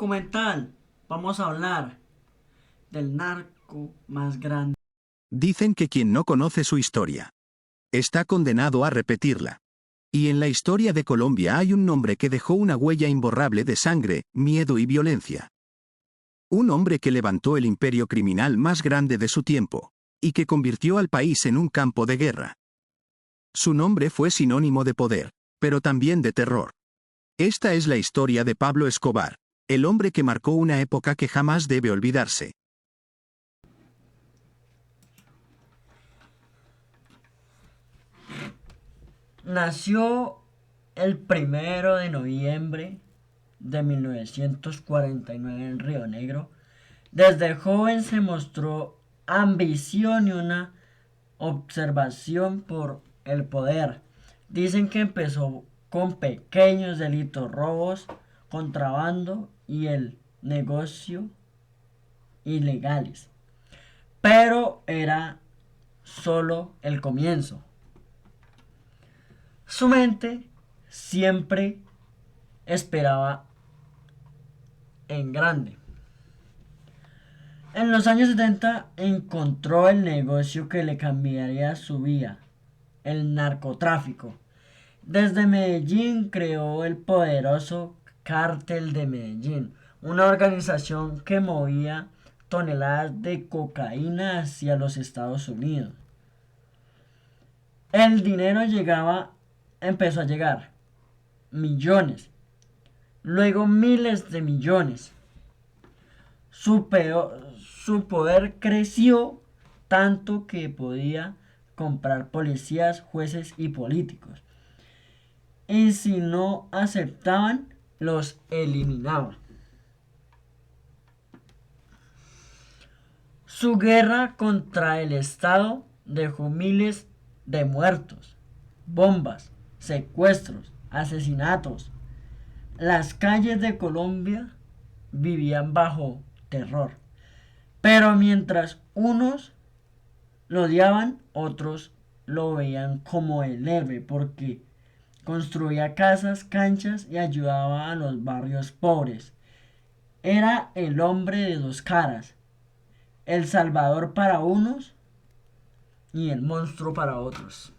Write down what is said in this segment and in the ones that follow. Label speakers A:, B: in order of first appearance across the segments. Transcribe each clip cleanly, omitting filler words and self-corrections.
A: documental vamos a hablar del narco más grande.
B: Dicen que quien no conoce su historia está condenado a repetirla. Y en la historia de Colombia hay un nombre que dejó una huella imborrable de sangre, miedo y violencia. Un hombre que levantó el imperio criminal más grande de su tiempo, y que convirtió al país en un campo de guerra. Su nombre fue sinónimo de poder, pero también de terror. Esta es la historia de Pablo Escobar, el hombre que marcó una época que jamás debe olvidarse.
A: Nació el 1 de noviembre de 1949 en Río Negro. Desde joven se mostró ambición y una observación por el poder. Dicen que empezó con pequeños delitos, robos, contrabando y el negocio ilegales. Pero era solo el comienzo. Su mente siempre esperaba en grande. En los años 70 encontró el negocio que le cambiaría su vida, el narcotráfico. Desde Medellín creó el poderoso Cártel de Medellín, una organización que movía toneladas de cocaína hacia los Estados Unidos. El dinero empezó a llegar, millones, luego miles de millones. Su poder creció tanto que podía comprar policías, jueces y políticos. Y si no aceptaban, los eliminaba. Su guerra contra el Estado dejó miles de muertos, bombas, secuestros, asesinatos. Las calles de Colombia vivían bajo terror. Pero mientras unos lo odiaban, otros lo veían como el héroe porque construía casas, canchas y ayudaba a los barrios pobres. Era el hombre de dos caras, el salvador para unos y el monstruo para otros.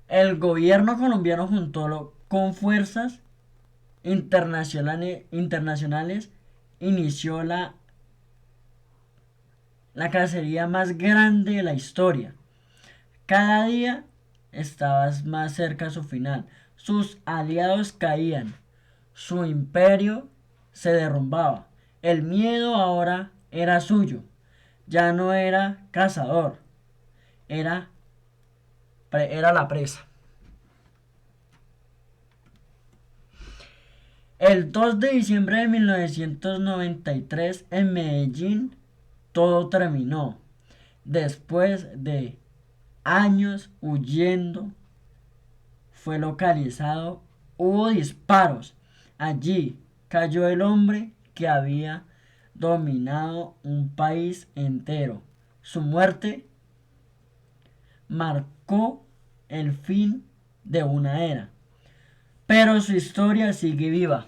A: El gobierno colombiano juntó con fuerzas internacionales inició la cacería más grande de la historia. Cada día estaba más cerca a su final. Sus aliados caían. Su imperio se derrumbaba. El miedo ahora era suyo. Ya no era cazador. Era, era la presa. El 2 de diciembre de 1993 en Medellín todo terminó. Después de años huyendo, fue localizado, hubo disparos. Allí cayó el hombre que había dominado un país entero. Su muerte marcó el fin de una era, pero su historia sigue viva.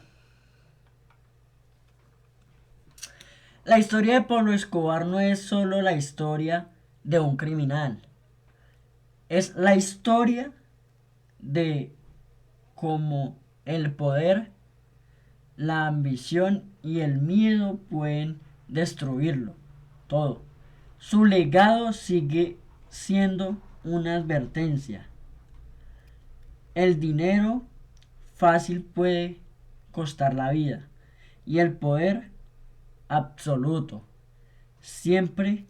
A: La historia de Pablo Escobar no es solo la historia de un criminal, es la historia de cómo el poder, la ambición y el miedo pueden destruirlo todo. Su legado sigue siendo una advertencia. El dinero fácil puede costar la vida y el poder absoluto siempre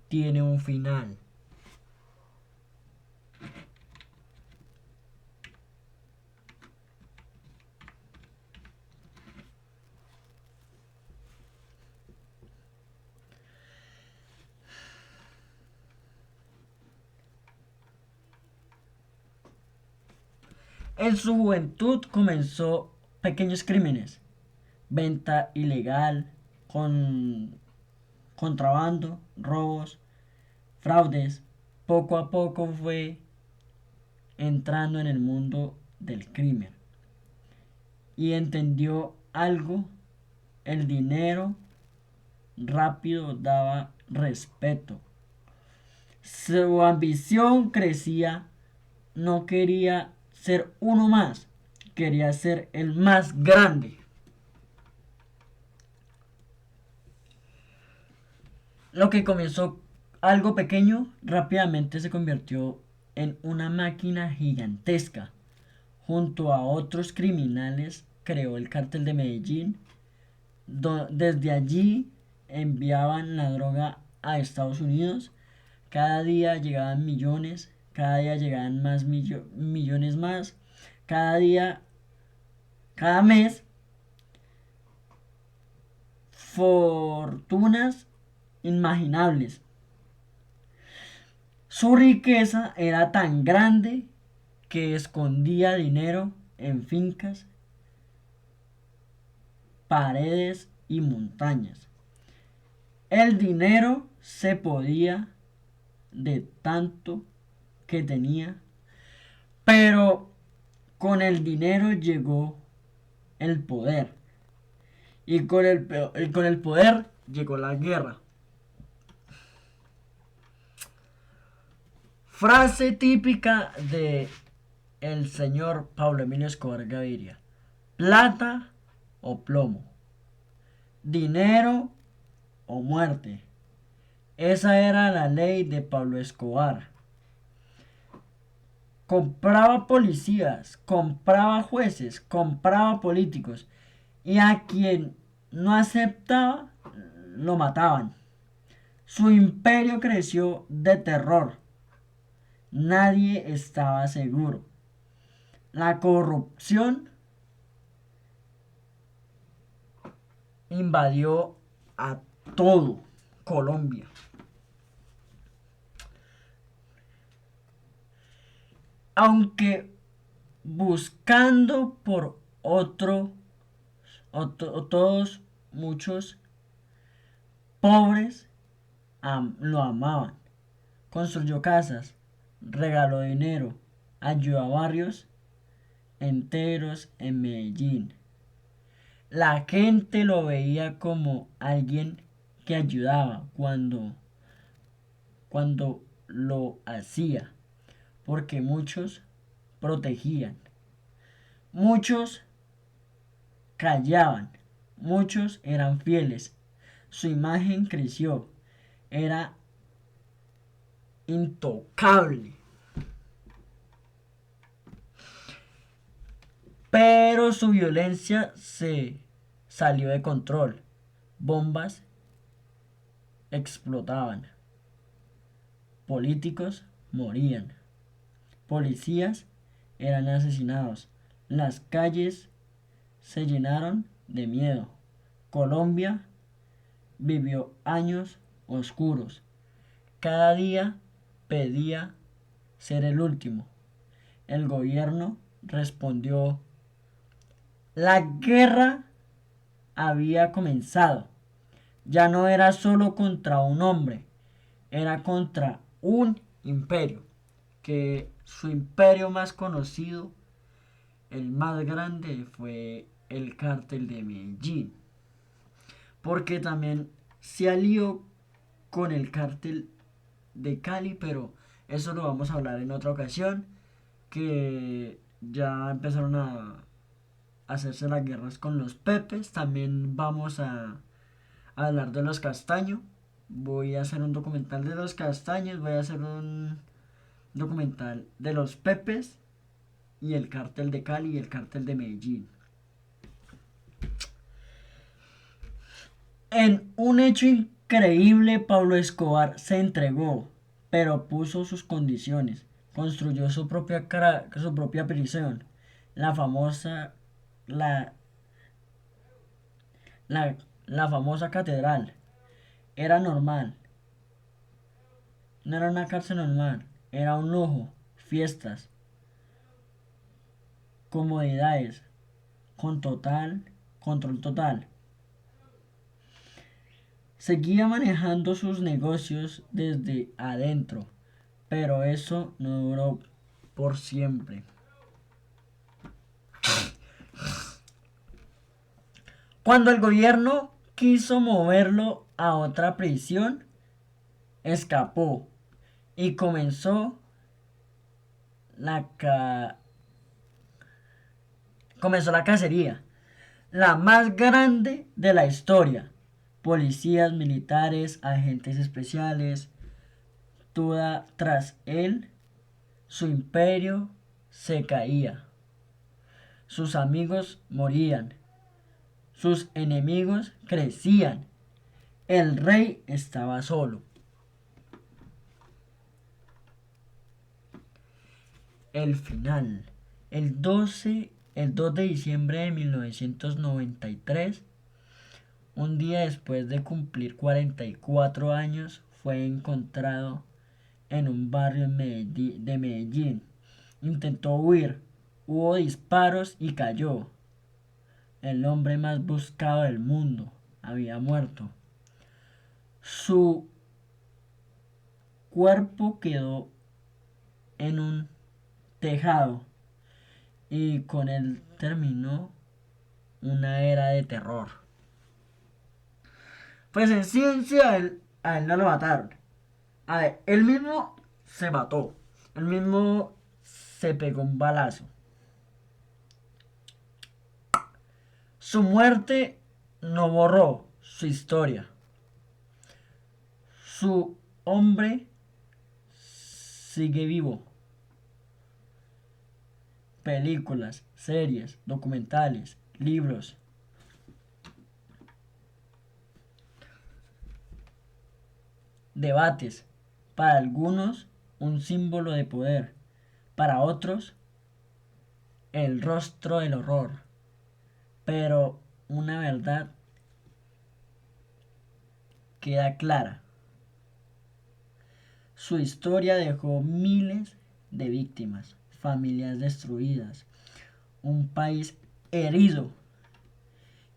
A: tiene un final. En su juventud comenzó pequeños crímenes, venta ilegal, con contrabando, robos, fraudes. Poco a poco fue entrando en el mundo del crimen y entendió algo: el dinero rápido daba respeto. Su ambición crecía, no quería ser uno más, quería ser el más grande. Lo que comenzó algo pequeño rápidamente se convirtió en una máquina gigantesca. Junto a otros criminales creó el cártel de Medellín. Desde allí enviaban la droga a Estados Unidos. Cada día llegaban millones, cada día llegaban más millones más. Cada día, cada mes, fortunas inimaginables. Su riqueza era tan grande que escondía dinero en fincas, paredes y montañas. El dinero se podía de tanto que tenía, pero con el dinero llegó el poder. Y con el poder llegó la guerra. Frase típica de el señor Pablo Emilio Escobar Gaviria: plata o plomo, dinero o muerte. Esa era la ley de Pablo Escobar. Compraba policías, compraba jueces, compraba políticos, y a quien no aceptaba lo mataban. Su imperio creció de terror. Nadie estaba seguro. La corrupción invadió a todo Colombia. Aunque buscando por todos, muchos pobres lo amaban. Construyó casas, regaló dinero, ayudó a barrios enteros en Medellín. La gente lo veía como alguien que ayudaba cuando lo hacía, porque muchos protegían, muchos callaban, muchos eran fieles. Su imagen creció, era intocable. Pero su violencia se salió de control. Bombas explotaban. Políticos morían. Policías eran asesinados. Las calles se llenaron de miedo. Colombia vivió años oscuros. Cada día pedía ser el último. El gobierno respondió: la guerra había comenzado. Ya no era solo contra un hombre, era contra un imperio. Que su imperio más conocido, el más grande, fue el cártel de Medellín. Porque también se alió con el cártel de Cali, pero eso lo vamos a hablar en otra ocasión. Que ya empezaron a hacerse las guerras con los Pepes. También vamos a hablar de los Castaño. Voy a hacer un documental de los Castaños. Voy a hacer un documental de los Pepes y el cártel de Cali y el cártel de Medellín. En un hecho increíble, Pablo Escobar se entregó, pero puso sus condiciones. Construyó su propia prisión, la famosa la, la famosa catedral. Era normal, no era una cárcel normal, era un lujo, fiestas, comodidades, con total control total. Seguía manejando sus negocios desde adentro, pero eso no duró por siempre. Cuando el gobierno quiso moverlo a otra prisión, escapó y la, ca- comenzó la cacería, la más grande de la historia. Policías, militares, agentes especiales, toda tras él, su imperio se caía. Sus amigos morían, sus enemigos crecían. El rey estaba solo. El final. El 2 de diciembre de 1993, un día después de cumplir 44 años, fue encontrado en un barrio de Medellín. Intentó huir, hubo disparos y cayó. El hombre más buscado del mundo había muerto. Su cuerpo quedó en un tejado y con él terminó una era de terror. Pues en ciencia a él no lo mataron. A ver, él mismo se mató. Él mismo se pegó un balazo. Su muerte no borró su historia. Su hombre sigue vivo. Películas, series, documentales, libros. Debates. Para algunos, un símbolo de poder. Para otros, el rostro del horror. Pero una verdad queda clara. Su historia dejó miles de víctimas, familias destruidas, un país herido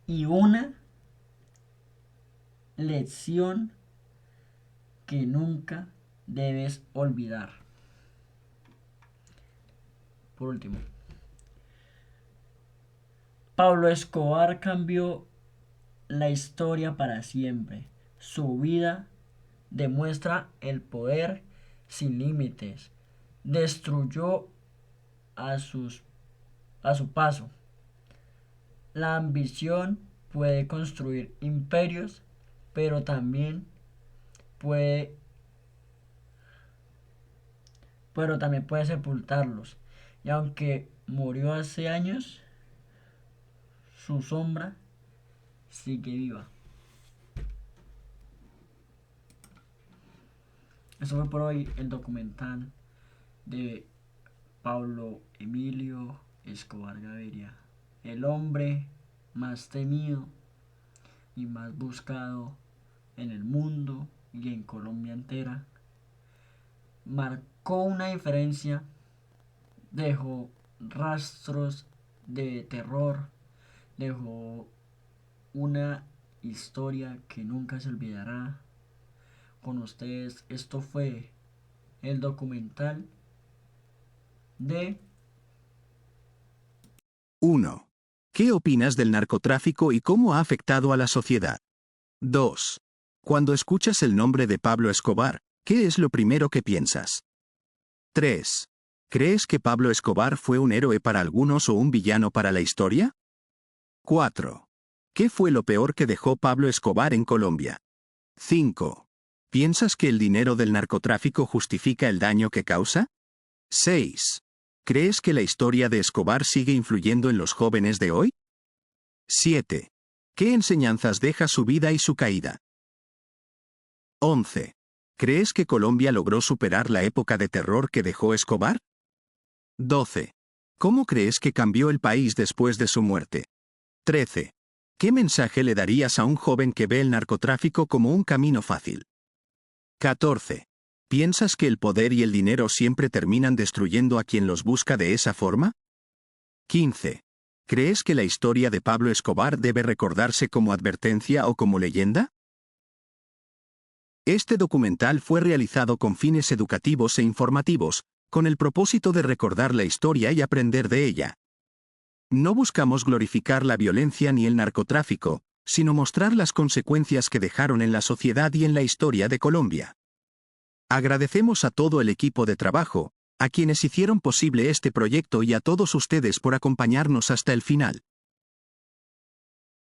A: y una lección que nunca debes olvidar. Por último, Pablo Escobar cambió la historia para siempre. Su vida demuestra el poder sin límites. Destruyó a, sus, a su paso. La ambición puede construir imperios, pero también puede, puede sepultarlos. Y aunque murió hace años, su sombra sigue viva. Eso fue por hoy el documental de Pablo Emilio Escobar Gaviria, el hombre más temido y más buscado en el mundo y en Colombia entera. Marcó una diferencia, dejó rastros de terror, dejó una historia que nunca se olvidará. Con ustedes, esto fue el documental de
B: 1. ¿Qué opinas del narcotráfico y cómo ha afectado a la sociedad? 2. Cuando escuchas el nombre de Pablo Escobar, ¿qué es lo primero que piensas? 3. ¿Crees que Pablo Escobar fue un héroe para algunos o un villano para la historia? 4. ¿Qué fue lo peor que dejó Pablo Escobar en Colombia? 5. ¿Piensas que el dinero del narcotráfico justifica el daño que causa? 6. ¿Crees que la historia de Escobar sigue influyendo en los jóvenes de hoy? 7. ¿Qué enseñanzas deja su vida y su caída? 11. ¿Crees que Colombia logró superar la época de terror que dejó Escobar? 12. ¿Cómo crees que cambió el país después de su muerte? 13. ¿Qué mensaje le darías a un joven que ve el narcotráfico como un camino fácil? 14. ¿Piensas que el poder y el dinero siempre terminan destruyendo a quien los busca de esa forma? 15. ¿Crees que la historia de Pablo Escobar debe recordarse como advertencia o como leyenda? Este documental fue realizado con fines educativos e informativos, con el propósito de recordar la historia y aprender de ella. No buscamos glorificar la violencia ni el narcotráfico, sino mostrar las consecuencias que dejaron en la sociedad y en la historia de Colombia. Agradecemos a todo el equipo de trabajo, a quienes hicieron posible este proyecto y a todos ustedes por acompañarnos hasta el final.